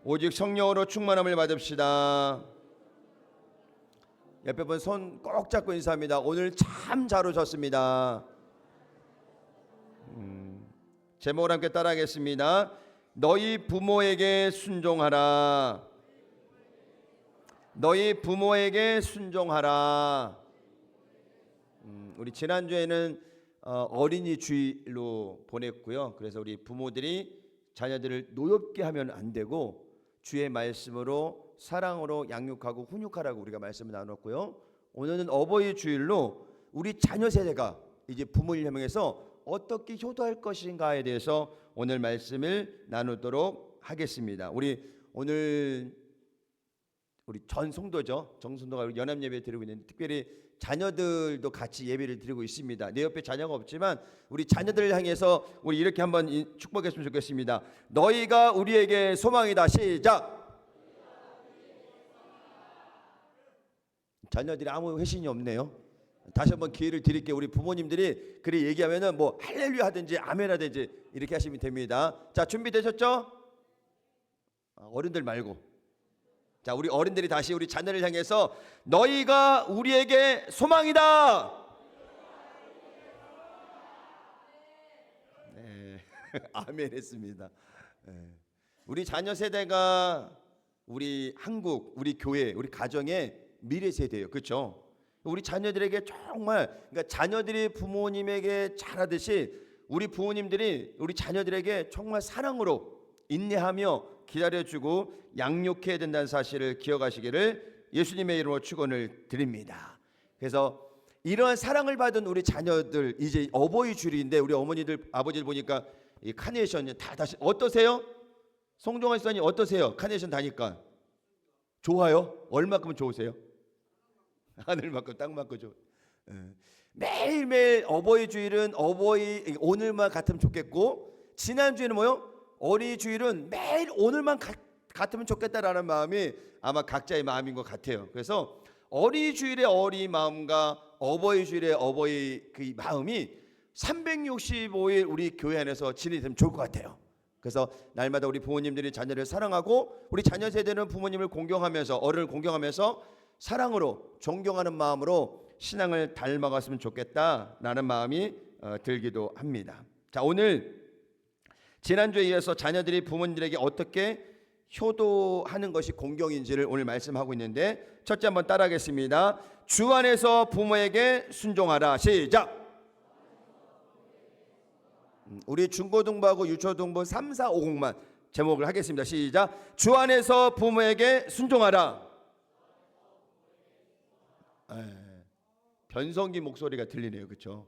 오직 성령으로 충만함을 받읍시다. 옆에 분 손 꼭 잡고 인사합니다. 오늘 참 잘 오셨습니다. 제목을 함께 따라하겠습니다. 너희 부모에게 순종하라. 너희 부모에게 순종하라. 우리 지난주에는 어린이 주일로 보냈고요. 그래서 우리 부모들이 자녀들을 노엽게 하면 안 되고 주의 말씀으로 사랑으로 양육하고 훈육하라고 우리가 말씀을 나눴고요. 오늘은 어버이 주일로 우리 자녀 세대가 이제 부모를 향해서 어떻게 효도할 것인가에 대해서 오늘 말씀을 나누도록 하겠습니다. 오늘 우리 전 성도죠. 정성도가 연합 예배 드리고 있는데 특별히 자녀들도 같이 예배를 드리고 있습니다. 내 옆에 자녀가 없지만 우리 자녀들을 향해서 우리 이렇게 한번 축복했으면 좋겠습니다. 너희가 우리에게 소망이다. 시작. 자녀들이 아무 회신이 없네요. 다시 한번 기회를 드릴게요. 우리 부모님들이 그래 얘기하면은 뭐 할렐루야 하든지 아멘 하든지 이렇게 하시면 됩니다. 자, 준비되셨죠? 어른들 말고. 자, 우리 어른들이 다시 우리 자녀를 향해서 너희가 우리에게 소망이다. 네, 아멘 했습니다. 네. 우리 자녀 세대가 우리 한국, 우리 교회, 우리 가정의 미래 세대예요. 그렇죠? 우리 자녀들에게 정말 그러니까 자녀들이 부모님에게 잘하듯이 우리 부모님들이 우리 자녀들에게 정말 사랑으로 인내하며 기다려주고 양육해야 된다는 사실을 기억하시기를 예수님의 이름으로 축원을 드립니다. 그래서 이러한 사랑을 받은 우리 자녀들 이제 어버이 주일인데 우리 어머니들 아버지들 보니까 이 카네이션 다 다시 어떠세요? 송종환 씨님 어떠세요? 카네이션 다니까 좋아요? 얼마큼 좋으세요? 하늘만큼 땅만큼 좋. 매일매일 어버이 주일은 어버이 오늘만 같으면 좋겠고 지난주에는 뭐요? 어린이 주일은 매일 오늘만 같으면 좋겠다라는 마음이 아마 각자의 마음인 것 같아요. 그래서 어린이 주일의 어린이 마음과 어버이 주일의 어버이 그 마음이 365일 우리 교회 안에서 지내면 좋을 것 같아요. 그래서 날마다 우리 부모님들이 자녀를 사랑하고 우리 자녀 세대는 부모님을 공경하면서 어른을 공경하면서 사랑으로 존경하는 마음으로 신앙을 닮아갔으면 좋겠다라는 마음이 들기도 합니다. 자, 오늘 지난주에 이어서 자녀들이 부모님들에게 어떻게 효도하는 것이 공경인지를 오늘 말씀하고 있는데 첫째 한번 따라하겠습니다. 주 안에서 부모에게 순종하라. 시작. 우리 중고등부하고 유초등부 3, 4, 50만 제목을 하겠습니다. 시작. 주 안에서 부모에게 순종하라. 변성기 목소리가 들리네요. 그렇죠?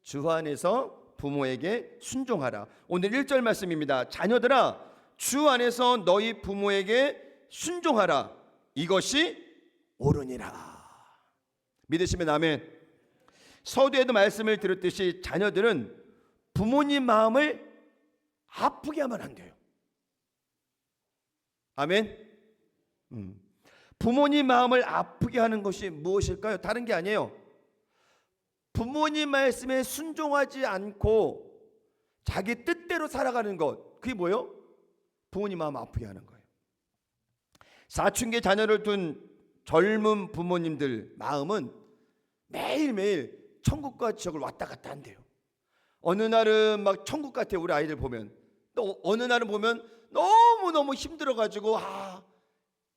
주 안에서 부모에게 순종하라. 오늘 1절 말씀입니다. 자녀들아 주 안에서 너희 부모에게 순종하라. 이것이 옳으니라. 믿으시면 아멘. 서두에도 말씀을 들었듯이 자녀들은 부모님 마음을 아프게 하면 안 돼요. 아멘. 부모님 마음을 아프게 하는 것이 무엇일까요? 다른 게 아니에요. 부모님 말씀에 순종하지 않고 자기 뜻대로 살아가는 것, 그게 뭐예요? 부모님 마음 아프게 하는 거예요. 사춘기 자녀를 둔 젊은 부모님들 마음은 매일매일 천국과 지옥을 왔다 갔다 한대요. 어느 날은 막 천국 같아요. 우리 아이들 보면. 또 어느 날은 보면 너무너무 힘들어가지고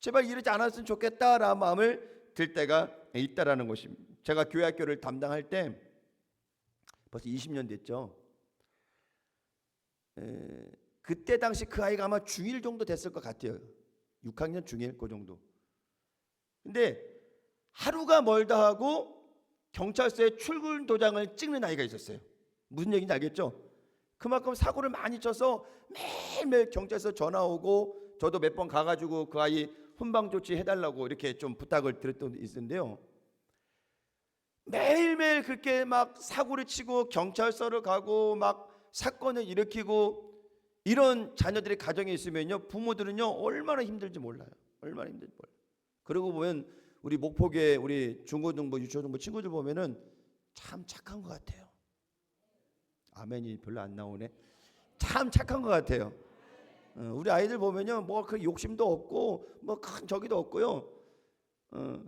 제발 이러지 않았으면 좋겠다라는 마음을 들 때가 있다라는 것입니다. 제가 교회 학교를 담당할 때 벌써 20년 됐죠. 그때 당시 그 아이가 아마 중1 정도 됐을 것 같아요. 6학년 중1 그 정도. 근데 하루가 멀다 하고 경찰서에 출근 도장을 찍는 아이가 있었어요. 무슨 얘기인지 알겠죠? 그만큼 사고를 많이 쳐서 매일매일 경찰서 전화 오고 저도 몇 번 가가지고 그 아이 훈방 조치 해달라고 이렇게 좀 부탁을 드렸던 게 있었는데요. 매일매일 그렇게 막 사고를 치고 경찰서를 가고 막 사건을 일으키고 이런 자녀들의 가정에 있으면요, 부모들은요 얼마나 힘들지 몰라요. 얼마나 힘들지 몰라요. 그러고 보면 우리 목포교회 우리 중고등부 유초등부 친구들 보면은 참 착한 것 같아요. 아멘이 별로 안 나오네. 참 착한 것 같아요. 우리 아이들 보면요, 뭐 그 욕심도 없고 뭐 큰 저기도 없고요.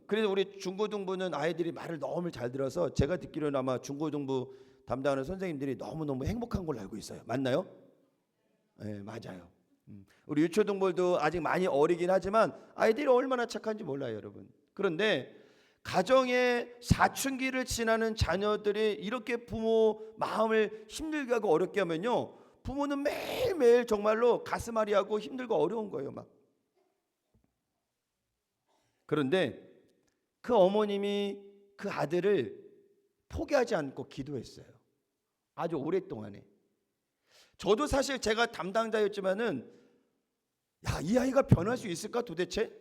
그래서 우리 중고등부는 아이들이 말을 너무 잘 들어서 제가 듣기로는 아마 중고등부 담당하는 선생님들이 너무너무 행복한 걸로 알고 있어요. 맞나요? 네, 맞아요. 우리 유초등부도 아직 많이 어리긴 하지만 아이들이 얼마나 착한지 몰라요, 여러분. 그런데 가정의 사춘기를 지나는 자녀들이 이렇게 부모 마음을 힘들게 하고 어렵게 하면요, 부모는 매일매일 정말로 가슴앓이하고 힘들고 어려운 거예요, 막. 그런데 그 어머님이 그 아들을 포기하지 않고 기도했어요. 아주 오랫동안에. 저도 사실 제가 담당자였지만은, 야, 이 아이가 변할 수 있을까 도대체?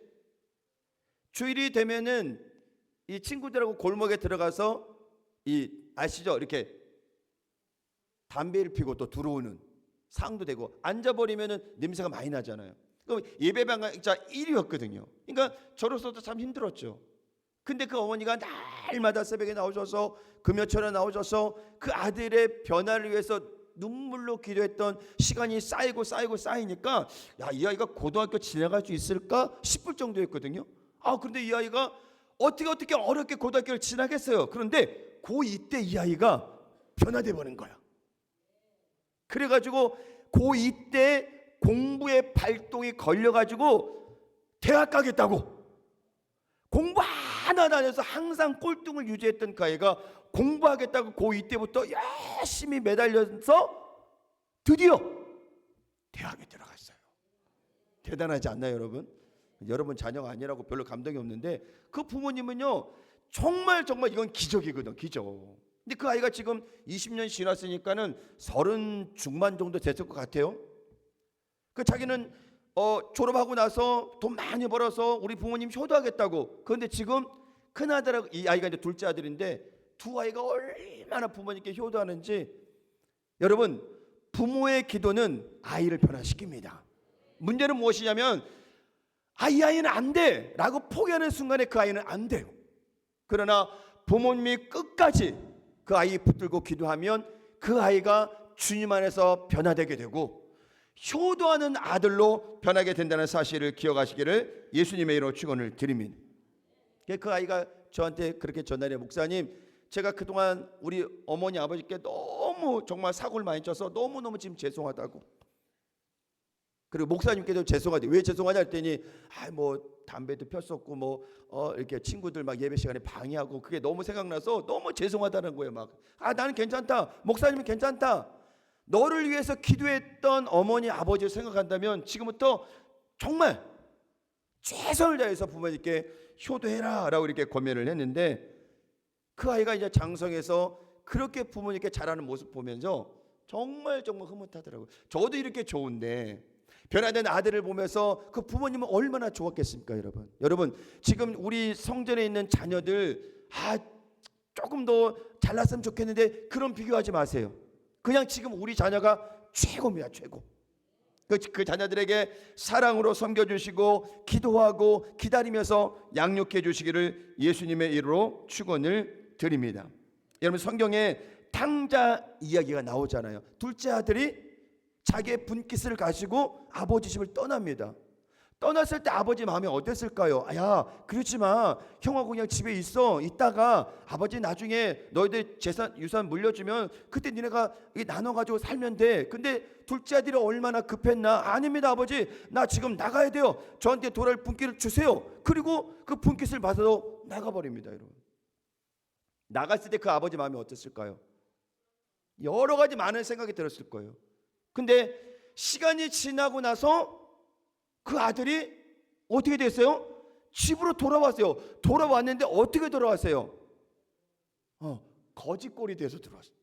주일이 되면은 이 친구들하고 골목에 들어가서 아시죠? 이렇게 담배를 피고 또 들어오는 상도 되고, 앉아버리면은 냄새가 많이 나잖아요. 그럼 예배방자 1위였거든요. 그러니까 저로서도 참 힘들었죠. 근데 그 어머니가 날마다 새벽에 나오셔서 금요철에 나오셔서 그 아들의 변화를 위해서 눈물로 기도했던 시간이 쌓이니까, 야, 이 아이가 고등학교 지나갈 수 있을까 싶을 정도였거든요. 그런데 이 아이가 어떻게 어렵게 고등학교를 지나겠어요. 그런데 고2 때 이 아이가 변화돼 버린 거야. 그래가지고 고2 때 공부의 발동이 걸려가지고 대학 가겠다고, 공부 하나 다녀서 항상 꼴등을 유지했던 그 아이가 공부하겠다고 고2 때부터 열심히 매달려서 드디어 대학에 들어갔어요. 대단하지 않나요, 여러분? 여러분 자녀가 아니라고 별로 감동이 없는데, 그 부모님은요, 정말 이건 기적이거든, 기적. 근데 그 아이가 지금 20년 지났으니까는 30 중반 정도 됐을 것 같아요. 그 자기는 졸업하고 나서 돈 많이 벌어서 우리 부모님 효도하겠다고. 그런데 지금 큰 아들하고, 이 아이가 이제 둘째 아들인데, 두 아이가 얼마나 부모님께 효도하는지. 여러분, 부모의 기도는 아이를 변화시킵니다. 문제는 무엇이냐면, 이 아이는 안 돼 라고 포기하는 순간에 그 아이는 안 돼요. 그러나 부모님이 끝까지 그 아이 붙들고 기도하면 그 아이가 주님 안에서 변화되게 되고 효도하는 아들로 변하게 된다는 사실을 기억하시기를 예수님의 이름으로 축원을 드립니다. 그 아이가 저한테 그렇게 전화해, 목사님, 제가 그동안 우리 어머니 아버지께 너무 정말 사고를 많이 쳐서 너무너무 지금 죄송하다고. 그리고 목사님께도 죄송하대. 왜 죄송하냐 했더니, 뭐 담배도 폈었고 이렇게 친구들 막 예배 시간에 방해하고 그게 너무 생각나서 너무 죄송하다는 거예요. 막 나는 괜찮다, 목사님은 괜찮다. 너를 위해서 기도했던 어머니 아버지를 생각한다면 지금부터 정말 최선을 다해서 부모님께 효도해라 라고 이렇게 권면을 했는데, 그 아이가 이제 장성해서 그렇게 부모님께 잘하는 모습 보면서 정말 흐뭇하더라고요. 저도 이렇게 좋은데 변화된 아들을 보면서 그 부모님은 얼마나 좋았겠습니까, 여러분? 여러분, 지금 우리 성전에 있는 자녀들 조금 더 잘났으면 좋겠는데 그런 비교하지 마세요. 그냥 지금 우리 자녀가 최고입니다, 최고. 그 자녀들에게 사랑으로 섬겨주시고 기도하고 기다리면서 양육해 주시기를 예수님의 이름으로 축원을 드립니다. 여러분, 성경에 탕자 이야기가 나오잖아요. 둘째 아들이 자기의 분깃을 가지고 아버지 집을 떠납니다. 떠났을 때 아버지 마음이 어땠을까요? 야, 그러지 마. 형하고 그냥 집에 있다가 아버지 나중에 너희들 재산 유산 물려주면 그때 니네가 나눠가지고 살면 돼. 근데 둘째 아들이 얼마나 급했나? 아닙니다, 아버지. 나 지금 나가야 돼요. 저한테 돌아올 분깃을 주세요. 그리고 그 분깃을 받아서 나가버립니다, 여러분. 나갔을 때 그 아버지 마음이 어땠을까요? 여러 가지 많은 생각이 들었을 거예요. 근데 시간이 지나고 나서 그 아들이 어떻게 됐어요? 집으로 돌아왔어요. 돌아왔는데 어떻게 돌아왔어요? 거지꼴이 돼서 들어왔어요.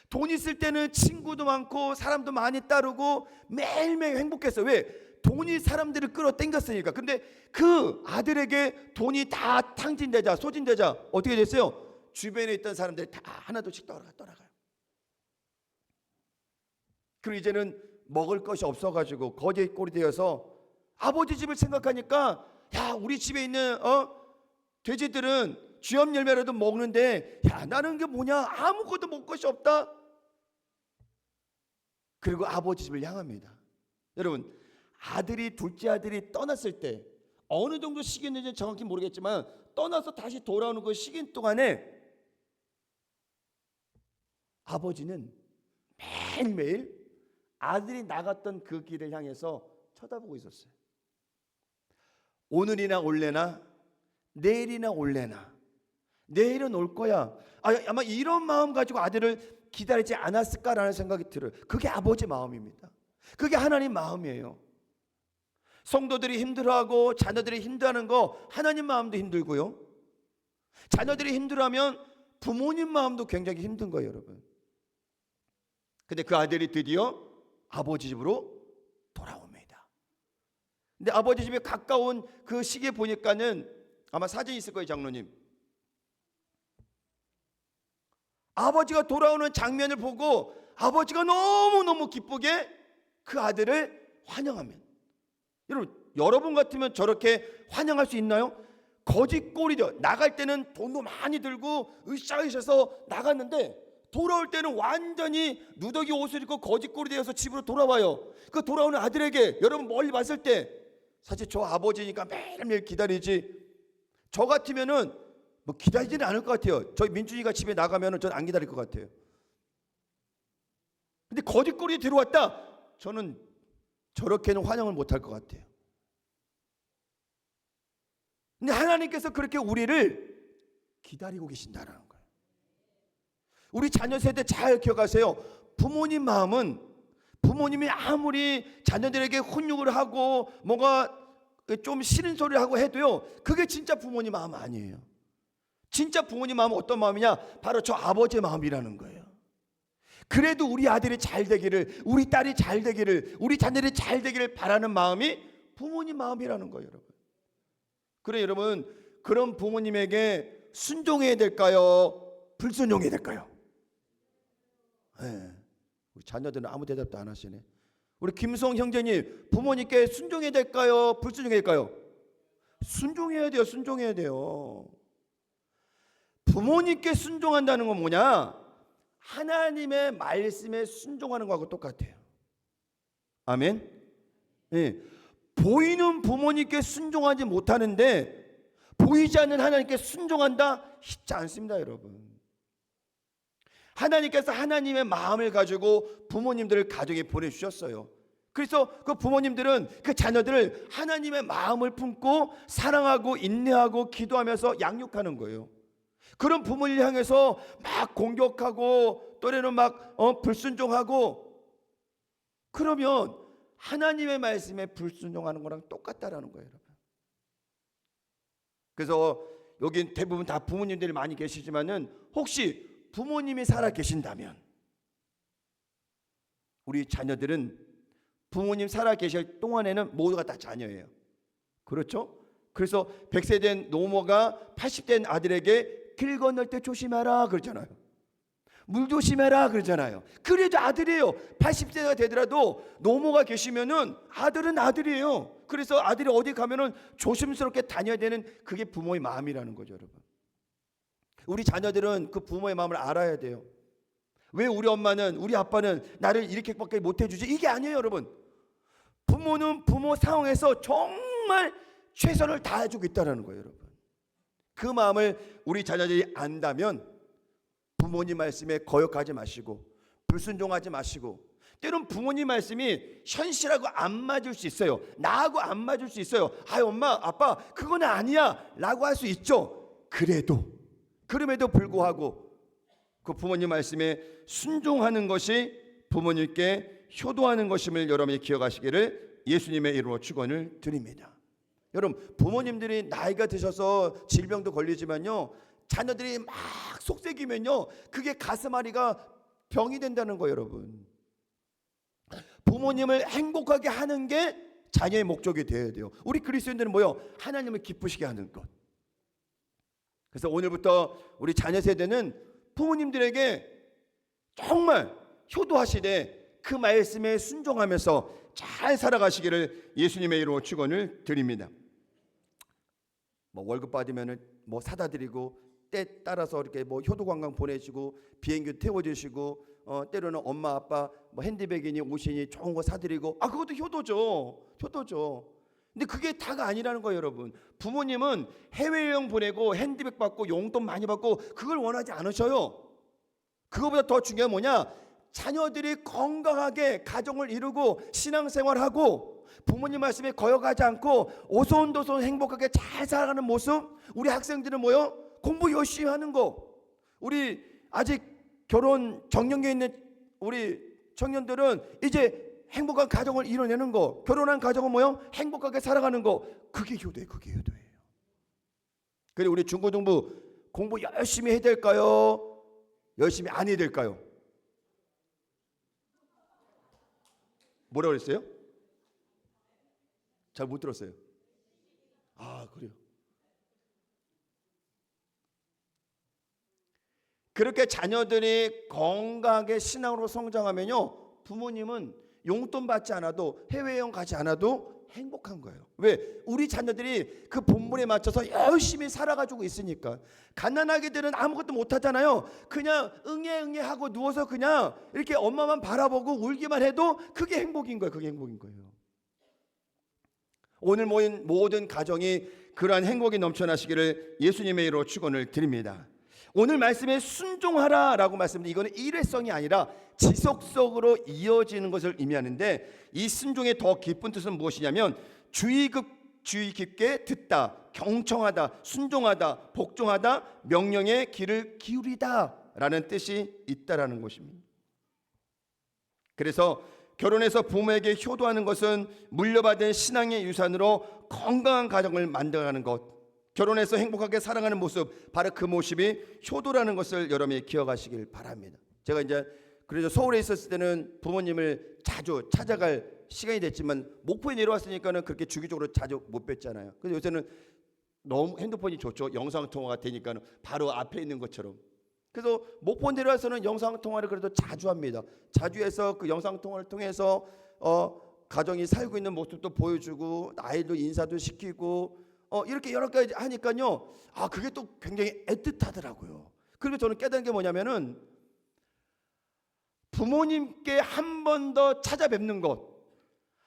돈 있을 때는 친구도 많고 사람도 많이 따르고 매일매일 행복했어요. 왜? 돈이 사람들을 끌어당겼으니까. 근데 그 아들에게 돈이 다 탕진되자, 소진되자 어떻게 됐어요? 주변에 있던 사람들이 다 하나둘씩 떠나가요. 그리고 이제는 먹을 것이 없어가지고 거지꼴이 되어서 아버지 집을 생각하니까, 야, 우리 집에 있는 돼지들은 쥐염 열매라도 먹는데, 야, 나는 게 뭐냐, 아무것도 먹을 것이 없다. 그리고 아버지 집을 향합니다. 여러분, 아들이 둘째 아들이 떠났을 때 어느 정도 시기인지 정확히 모르겠지만 떠나서 다시 돌아오는 그 시기 동안에 아버지는 매일매일 아들이 나갔던 그 길을 향해서 쳐다보고 있었어요. 오늘이나 올래나 내일이나 올래나 내일은 올 거야. 아마 이런 마음 가지고 아들을 기다리지 않았을까라는 생각이 들어요. 그게 아버지 마음입니다. 그게 하나님 마음이에요. 성도들이 힘들어하고 자녀들이 힘들어하는 거 하나님 마음도 힘들고요. 자녀들이 힘들어하면 부모님 마음도 굉장히 힘든 거예요, 여러분. 근데 그 아들이 드디어 아버지 집으로 돌아옵니다. 근데 아버지 집에 가까운 그 시기에 보니까는 아마 사진이 있을 거예요, 장로님. 아버지가 돌아오는 장면을 보고 아버지가 너무너무 기쁘게 그 아들을 환영하면, 여러분 같으면 저렇게 환영할 수 있나요? 거짓골이죠. 나갈 때는 돈도 많이 들고 으쌰으쌰서 나갔는데 돌아올 때는 완전히 누더기 옷을 입고 거짓골이 되어서 집으로 돌아와요. 그 돌아오는 아들에게 여러분 멀리 봤을 때 사실 저 아버지니까 매일매일 기다리지, 저 같으면은 뭐 기다리지는 않을 것 같아요. 저희 민준이가 집에 나가면은 전 안 기다릴 것 같아요. 근데 거짓골이 들어왔다, 저는 저렇게는 환영을 못할 것 같아요. 근데 하나님께서 그렇게 우리를 기다리고 계신다는 거예요. 우리 자녀 세대 잘 기억하세요. 부모님 마음은, 부모님이 아무리 자녀들에게 훈육을 하고 뭔가 좀 싫은 소리를 하고 해도요, 그게 진짜 부모님 마음 아니에요. 진짜 부모님 마음은 어떤 마음이냐? 바로 저 아버지의 마음이라는 거예요. 그래도 우리 아들이 잘 되기를, 우리 딸이 잘 되기를, 우리 자녀들이 잘 되기를 바라는 마음이 부모님 마음이라는 거예요, 여러분. 그래, 여러분, 그런 부모님에게 순종해야 될까요? 불순종해야 될까요? 네. 우리 자녀들은 아무 대답도 안 하시네. 우리 김성 형제님, 부모님께 순종해야 될까요? 불순종해야 될까요? 순종해야 돼요. 순종해야 돼요. 부모님께 순종한다는 건 뭐냐? 하나님의 말씀에 순종하는 것하고 똑같아요. 아멘. 네. 보이는 부모님께 순종하지 못하는데 보이지 않는 하나님께 순종한다? 쉽지 않습니다, 여러분. 하나님께서 하나님의 마음을 가지고 부모님들을 가정에 보내주셨어요. 그래서 그 부모님들은 그 자녀들을 하나님의 마음을 품고 사랑하고 인내하고 기도하면서 양육하는 거예요. 그런 부모를 향해서 막 공격하고 또래는 막 불순종하고 그러면 하나님의 말씀에 불순종하는 거랑 똑같다라는 거예요, 여러분. 그래서 여기 대부분 다 부모님들이 많이 계시지만은 혹시 부모님이 살아 계신다면 우리 자녀들은 부모님 살아 계실 동안에는 모두가 다 자녀예요. 그렇죠? 그래서 100세 된 노모가 80세 된 아들에게 길 건널 때 조심하라 그러잖아요. 물 조심해라 그러잖아요. 그래도 아들이에요. 80세가 되더라도 노모가 계시면은 아들은 아들이에요. 그래서 아들이 어디 가면은 조심스럽게 다녀야 되는, 그게 부모의 마음이라는 거죠, 여러분. 우리 자녀들은 그 부모의 마음을 알아야 돼요. 왜 우리 엄마는, 우리 아빠는 나를 이렇게밖에 못 해주지? 이게 아니에요, 여러분. 부모는 부모 상황에서 정말 최선을 다해주고 있다는 거예요, 여러분. 그 마음을 우리 자녀들이 안다면 부모님 말씀에 거역하지 마시고 불순종하지 마시고, 때론 부모님 말씀이 현실하고 안 맞을 수 있어요. 나하고 안 맞을 수 있어요. 엄마 아빠 그건 아니야 라고 할 수 있죠. 그럼에도 불구하고 그 부모님 말씀에 순종하는 것이 부모님께 효도하는 것임을 여러분이 기억하시기를 예수님의 이름으로 축원을 드립니다. 여러분, 부모님들이 나이가 드셔서 질병도 걸리지만요, 자녀들이 막 속삭이면요, 그게 가슴앓이가 병이 된다는 거예요, 여러분. 부모님을 행복하게 하는 게 자녀의 목적이 되어야 돼요. 우리 그리스도인들은 뭐요? 하나님을 기쁘시게 하는 것. 그래서 오늘부터 우리 자녀 세대는 부모님들에게 정말 효도하시되 그 말씀에 순종하면서 잘 살아가시기를 예수님의 이름으로 축원을 드립니다. 월급 받으면은 사다 드리고 때 따라서 이렇게 효도 관광 보내시고 비행기 태워주시고 때로는 엄마 아빠 뭐 핸드백이니 옷이니 좋은 거 사드리고, 그것도 효도죠. 근데 그게 다가 아니라는 거예요, 여러분. 부모님은 해외여행 보내고 핸드백 받고 용돈 많이 받고 그걸 원하지 않으셔요. 그거보다 더 중요한 뭐냐? 자녀들이 건강하게 가정을 이루고 신앙생활하고 부모님 말씀에 거역하지 않고 오손도손 행복하게 잘 살아가는 모습. 우리 학생들은 뭐요? 공부 열심히 하는 거. 우리 아직 결혼 정년기에 있는 우리 청년들은 이제 행복한 가정을 이뤄내는 거. 결혼한 가정은 뭐요? 행복하게 살아가는 거. 그게 효도예요. 그리고 우리 중고등부 공부 열심히 해야 될까요? 열심히 안 해야 될까요? 뭐라고 그랬어요? 잘 못 들었어요. 그래요. 그렇게 자녀들이 건강하게 신앙으로 성장하면요, 부모님은 용돈 받지 않아도 해외여행 가지 않아도 행복한 거예요. 왜? 우리 자녀들이 그 본분에 맞춰서 열심히 살아가지고 있으니까. 갓난아기들은 아무것도 못하잖아요. 그냥 응애 하고 누워서 그냥 이렇게 엄마만 바라보고 울기만 해도 그게 행복인 거예요. 오늘 모인 모든 가정이 그러한 행복이 넘쳐나시기를 예수님의 이름으로 축원을 드립니다. 오늘 말씀에 순종하라라고 말씀드린 이거는 일회성이 아니라 지속적으로 이어지는 것을 의미하는데, 이 순종의 더 깊은 뜻은 무엇이냐면 주의 깊게 듣다, 경청하다, 순종하다, 복종하다, 명령에 귀를 기울이다라는 뜻이 있다라는 것입니다. 그래서 결혼해서 부모에게 효도하는 것은 물려받은 신앙의 유산으로 건강한 가정을 만들어가는 것, 결혼해서 행복하게 살아가는 모습, 바로 그 모습이 효도라는 것을 여러분이 기억하시길 바랍니다. 제가 이제 그래서 서울에 있었을 때는 부모님을 자주 찾아갈 시간이 됐지만 목포에 내려왔으니까는 그렇게 주기적으로 자주 못 뵀잖아요. 그래서 요새는 너무 핸드폰이 좋죠. 영상 통화가 되니까는 바로 앞에 있는 것처럼. 그래서 목포 내려와서는 영상 통화를 그래도 자주 합니다. 자주 해서 그 영상 통화를 통해서 가정이 살고 있는 모습도 보여주고 아이도 인사도 시키고 이렇게 여러 가지 하니까요. 그게 또 굉장히 애틋하더라고요. 그리고 저는 깨달은 게 뭐냐면은 부모님께 한 번 더 찾아뵙는 것,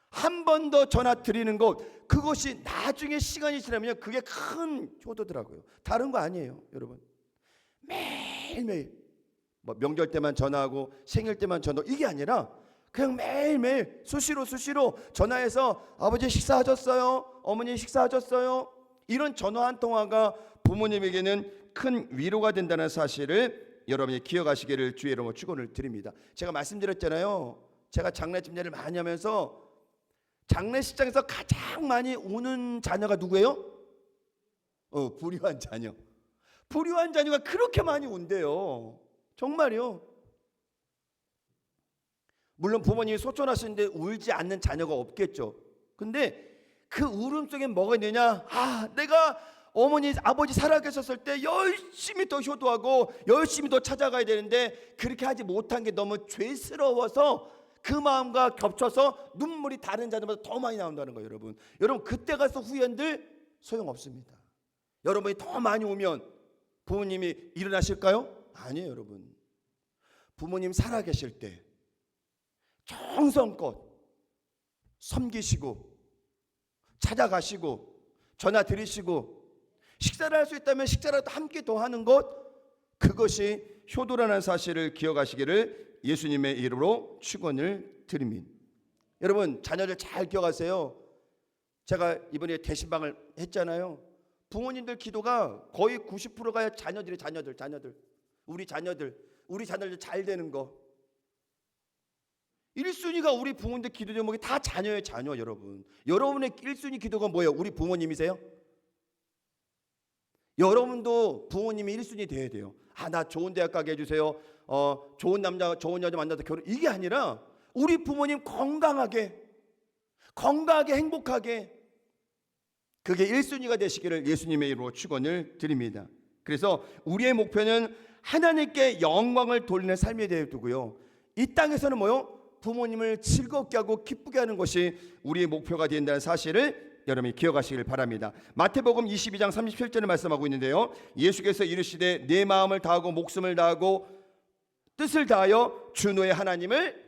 한 번 더 전화 드리는 것, 그것이 나중에 시간이 지나면 그게 큰 효도더라고요. 다른 거 아니에요, 여러분. 매일매일 뭐 명절 때만 전화하고 생일 때만 전화, 이게 아니라 그냥 매일매일 수시로 전화해서 아버지 식사하셨어요? 어머니 식사하셨어요? 이런 전화 한 통화가 부모님에게는 큰 위로가 된다는 사실을 여러분이 기억하시기를 주의 이름으로 축원을 드립니다. 제가 말씀드렸잖아요. 제가 장례집례를 많이 하면서 장례식장에서 가장 많이 우는 자녀가 누구예요? 불효한 자녀. 불효한 자녀가 그렇게 많이 운대요. 정말요. 물론 부모님이 소천하시는데 울지 않는 자녀가 없겠죠. 근데 그 울음속에 뭐가 있느냐? 내가 어머니 아버지 살아계셨을 때 열심히 더 효도하고 열심히 더 찾아가야 되는데 그렇게 하지 못한 게 너무 죄스러워서 그 마음과 겹쳐서 눈물이 다른 자녀보다 더 많이 나온다는 거예요. 여러분 그때 가서 후회한들 소용없습니다. 여러분이 더 많이 오면 부모님이 일어나실까요? 아니에요. 여러분, 부모님 살아계실 때 정성껏 섬기시고 찾아가시고 전화 드리시고 식사를 할 수 있다면 식사라도 함께 더 하는 것, 그것이 효도라는 사실을 기억하시기를 예수님의 이름으로 축원을 드립니다. 여러분, 자녀들 잘 기억하세요. 제가 이번에 대신방을 했잖아요. 부모님들 기도가 거의 90%가 자녀들 우리 자녀들 잘 되는 거. 1순위가 우리 부모님들 기도 제목이 다 자녀예요. 자녀. 여러분의 1순위 기도가 뭐예요? 우리 부모님이세요? 여러분도 부모님이 1순위 돼야 돼요. 나 좋은 대학 가게 해주세요. 좋은 남자 좋은 여자 만나서 결혼, 이게 아니라 우리 부모님 건강하게 행복하게, 그게 1순위가 되시기를 예수님의 이름으로 축원을 드립니다. 그래서 우리의 목표는 하나님께 영광을 돌리는 삶에 대해 두고요, 이 땅에서는 뭐요? 부모님을 즐겁게 하고 기쁘게 하는 것이 우리의 목표가 된다는 사실을 여러분이 기억하시길 바랍니다. 마태복음 22장 37절을 말씀하고 있는데요, 예수께서 이르시되 내 마음을 다하고 목숨을 다하고 뜻을 다하여 주 너의 하나님을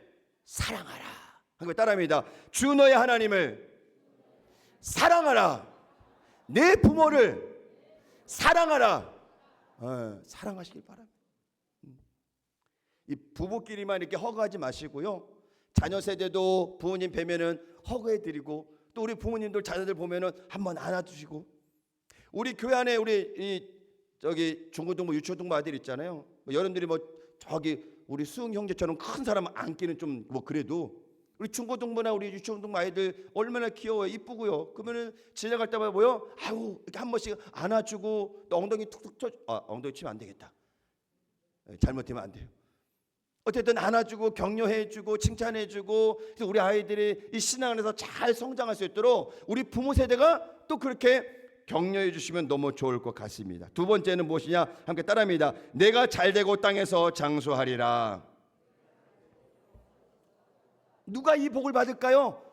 사랑하라. 한번 따라합니다. 주 너의 하나님을 사랑하라. 내 부모를 사랑하라. 사랑하시길 바랍니다. 이 부부끼리만 이렇게 허그하지 마시고요. 자녀 세대도 부모님 뵈면은 허그해드리고, 또 우리 부모님들 자녀들 보면은 한번 안아주시고, 우리 교회 안에 우리 저기 중고등부 유초등부 아들 있잖아요. 여러분들이 저기 우리 수흥 형제처럼 큰 사람 안기는 좀 그래도 우리 중고등부나 우리 유초등부 아이들 얼마나 귀여워요, 이쁘고요. 그러면은 지나갈 때마다 아유 이렇게 한 번씩 안아주고, 또 엉덩이 툭툭 쳐. 엉덩이 치면 안 되겠다. 잘못하면 안 돼요. 어쨌든 안아주고 격려해주고 칭찬해주고, 그래서 우리 아이들이 이 신앙 안에서 잘 성장할 수 있도록 우리 부모 세대가 또 그렇게 격려해 주시면 너무 좋을 것 같습니다. 두 번째는 무엇이냐? 함께 따라합니다. 내가 잘되고 땅에서 장수하리라. 누가 이 복을 받을까요?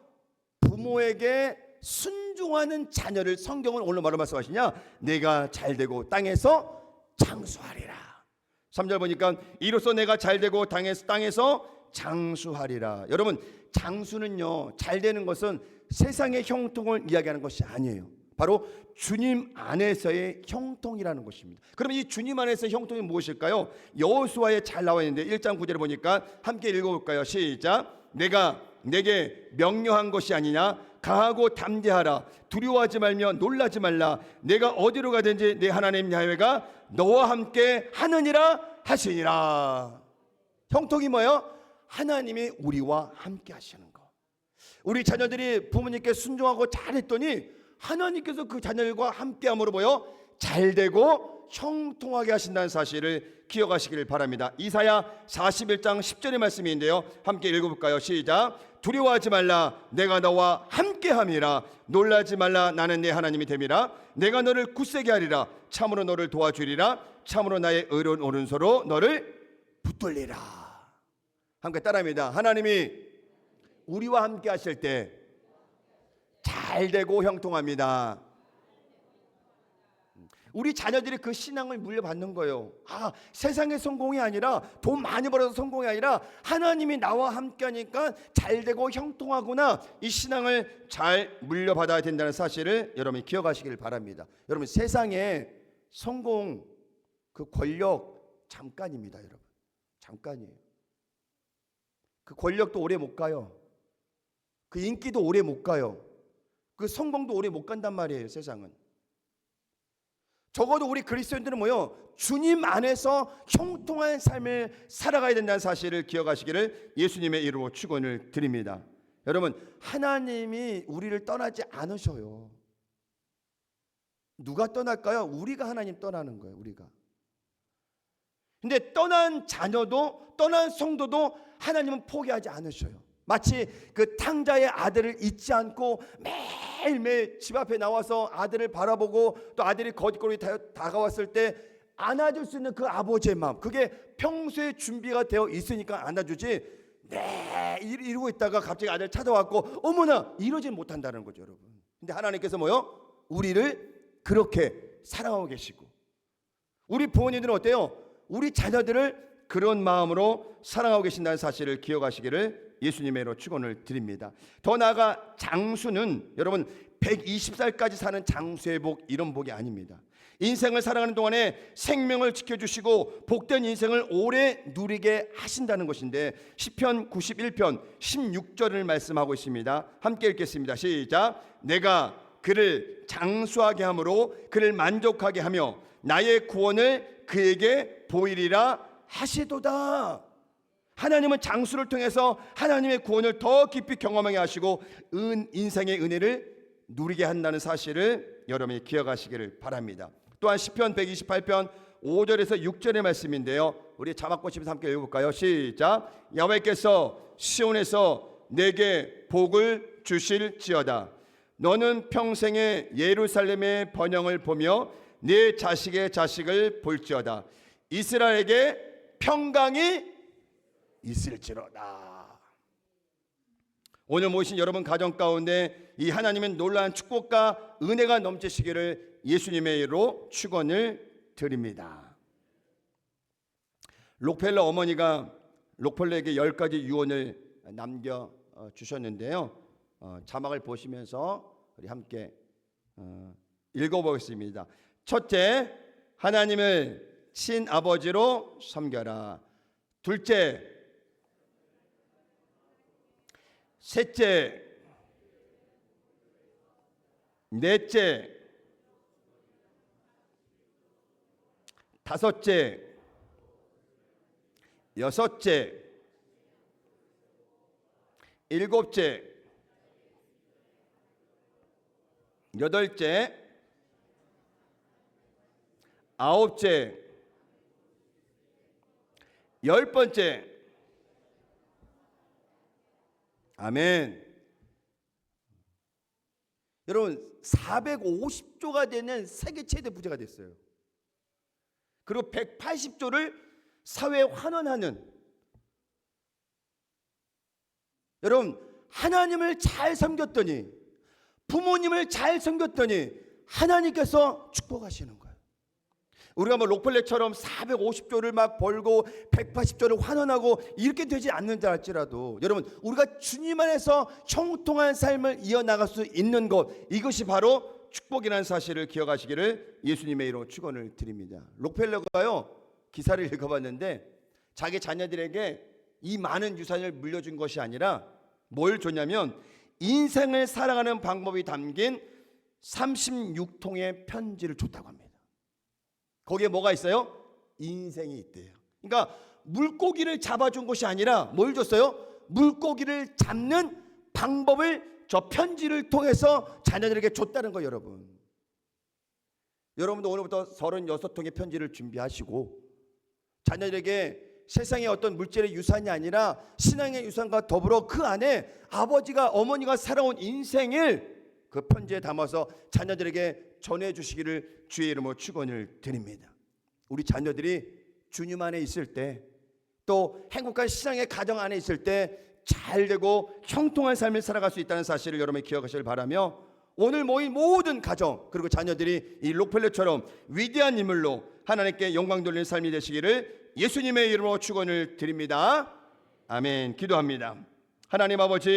부모에게 순종하는 자녀를 성경은 오늘 뭐라고 말씀하시냐? 내가 잘되고 땅에서 장수하리라. 3절 보니까 이로써 내가 잘되고 땅에서 장수하리라. 여러분, 장수는요, 잘되는 것은 세상의 형통을 이야기하는 것이 아니에요. 바로 주님 안에서의 형통이라는 것입니다. 그럼 이 주님 안에서의 형통이 무엇일까요? 여호수아에 잘 나와 있는데 1장 9절에 보니까 함께 읽어볼까요? 시작. 내가 내게 명령한 것이 아니냐? 강하고 담대하라. 두려워하지 말며 놀라지 말라. 내가 어디로 가든지 내 하나님 야훼가 너와 함께 하느니라 하시니라. 형통이 뭐예요? 하나님이 우리와 함께 하시는 거. 우리 자녀들이 부모님께 순종하고 잘했더니 하나님께서 그 자녀들과 함께함으로 잘되고 형통하게 하신다는 사실을 기억하시길 바랍니다. 이사야 41장 10절의 말씀인데요, 함께 읽어볼까요? 시작. 두려워하지 말라. 내가 너와 함께함이라. 놀라지 말라. 나는 내 하나님이 됨이라. 내가 너를 굳세게 하리라. 참으로 너를 도와주리라. 참으로 나의 의로운 오른손으로 너를 붙들리라. 함께 따라합니다. 하나님이 우리와 함께 하실 때 잘되고 형통합니다. 우리 자녀들이 그 신앙을 물려받는 거예요. 세상의 성공이 아니라, 돈 많이 벌어서 성공이 아니라, 하나님이 나와 함께 하니까 잘되고 형통하구나. 이 신앙을 잘 물려받아야 된다는 사실을 여러분이 기억하시길 바랍니다. 여러분, 세상에 성공, 그 권력 잠깐입니다. 여러분, 잠깐이에요. 그 권력도 오래 못 가요. 그 인기도 오래 못 가요. 그 성공도 오래 못 간단 말이에요. 세상은. 적어도 우리 그리스도인들은 주님 안에서 형통한 삶을 살아가야 된다는 사실을 기억하시기를 예수님의 이름으로 축원을 드립니다. 여러분, 하나님이 우리를 떠나지 않으셔요. 누가 떠날까요? 우리가 하나님 떠나는 거예요. 우리가. 근데 떠난 자녀도, 떠난 성도도 하나님은 포기하지 않으셔요. 마치 그 탕자의 아들을 잊지 않고 매일매일 집 앞에 나와서 아들을 바라보고, 또 아들이 거짓거리 다가왔을 때 안아줄 수 있는 그 아버지의 마음, 그게 평소에 준비가 되어 있으니까 안아주지, 이러고 있다가 갑자기 아들 찾아왔고 어머나 이러지 못한다는 거죠. 여러분, 근데 하나님께서 우리를 그렇게 사랑하고 계시고, 우리 부모님들은 어때요? 우리 자녀들을 그런 마음으로 사랑하고 계신다는 사실을 기억하시기를 예수님의 이름으로 축원을 드립니다. 더 나아가 장수는 여러분 120살까지 사는 장수의 복, 이런 복이 아닙니다. 인생을 살아가는 동안에 생명을 지켜주시고 복된 인생을 오래 누리게 하신다는 것인데, 시편 91편 16절을 말씀하고 있습니다. 함께 읽겠습니다. 시작. 내가 그를 장수하게 함으로 그를 만족하게 하며 나의 구원을 그에게 보이리라 하시도다. 하나님은 장수를 통해서 하나님의 구원을 더 깊이 경험하게 하시고 인생의 은혜를 누리게 한다는 사실을 여러분이 기억하시기를 바랍니다. 또한 시편 128편 5절에서 6절의 말씀인데요, 우리 자막 보시면서 함께 읽어볼까요? 시작. 야훼께서 시온에서 내게 복을 주실지어다. 너는 평생에 예루살렘의 번영을 보며 네 자식의 자식을 볼지어다. 이스라엘에게 평강이 있을지로다. 오늘 모신 여러분 가정 가운데 이 하나님의 놀라운 축복과 은혜가 넘치시기를 예수님의 이름으로 축원을 드립니다. 록펠러 어머니가 록펠러에게 10가지 유언을 남겨 주셨는데요. 자막을 보시면서 우리 함께 읽어보겠습니다. 첫째, 하나님을 친아버지로 섬겨라. 둘째, 셋째, 넷째, 다섯째, 여섯째, 일곱째, 여덟째, 아홉째, 열 번째. 아멘. 여러분 450조가 되는 세계 최대 부자가 됐어요. 그리고 180조를 사회에 환원하는, 여러분 하나님을 잘 섬겼더니, 부모님을 잘 섬겼더니 하나님께서 축복하시는 거예요. 우리가 뭐 록펠러처럼 450조를 막 벌고 180조를 환원하고 이렇게 되지 않는다 할지라도, 여러분 우리가 주님 안에서 형통한 삶을 이어나갈 수 있는 것, 이것이 바로 축복이라는 사실을 기억하시기를 예수님의 이름으로 축원을 드립니다. 록펠러가요, 기사를 읽어봤는데 자기 자녀들에게 이 많은 유산을 물려준 것이 아니라 뭘 줬냐면 인생을 살아가는 방법이 담긴 36통의 편지를 줬다고 합니다. 거기에 뭐가 있어요? 인생이 있대요. 그러니까 물고기를 잡아준 것이 아니라 뭘 줬어요? 물고기를 잡는 방법을 저 편지를 통해서 자녀들에게 줬다는 거예요. 여러분도 오늘부터 36통의 편지를 준비하시고 자녀들에게 세상의 어떤 물질의 유산이 아니라 신앙의 유산과 더불어 그 안에 아버지가 어머니가 살아온 인생을 그 편지에 담아서 자녀들에게 전해주시기를 주의 이름으로 축원을 드립니다. 우리 자녀들이 주님 안에 있을 때, 또 행복한 신앙의 가정 안에 있을 때 잘되고 형통한 삶을 살아갈 수 있다는 사실을 여러분이 기억하시길 바라며, 오늘 모인 모든 가정 그리고 자녀들이 이 록펠러처럼 위대한 인물로 하나님께 영광 돌리는 삶이 되시기를 예수님의 이름으로 축원을 드립니다. 아멘. 기도합니다. 하나님 아버지,